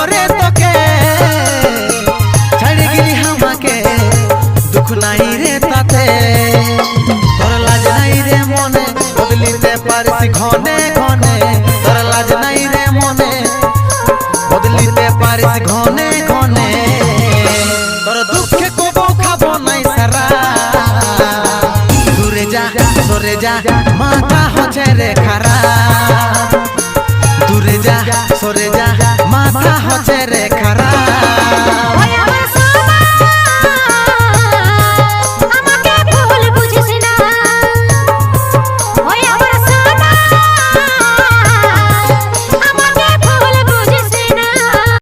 রে তোকে ছাড়ে গেলি আমাকে দুঃখ নাই রে তাতে তোর লাজ নাই রে মনে বদলিতে পারিস ঘনে ঘনে তোর লাজ নাই রে মনে বদলিতে পারিস ঘনে ঘনে তোর দুঃখে কবো খাবো নাই সারা দূরে যা সরে যা মাথা হচ্ছে রে খারাপ দূরে যা সরে যা মাথা হচ্ছে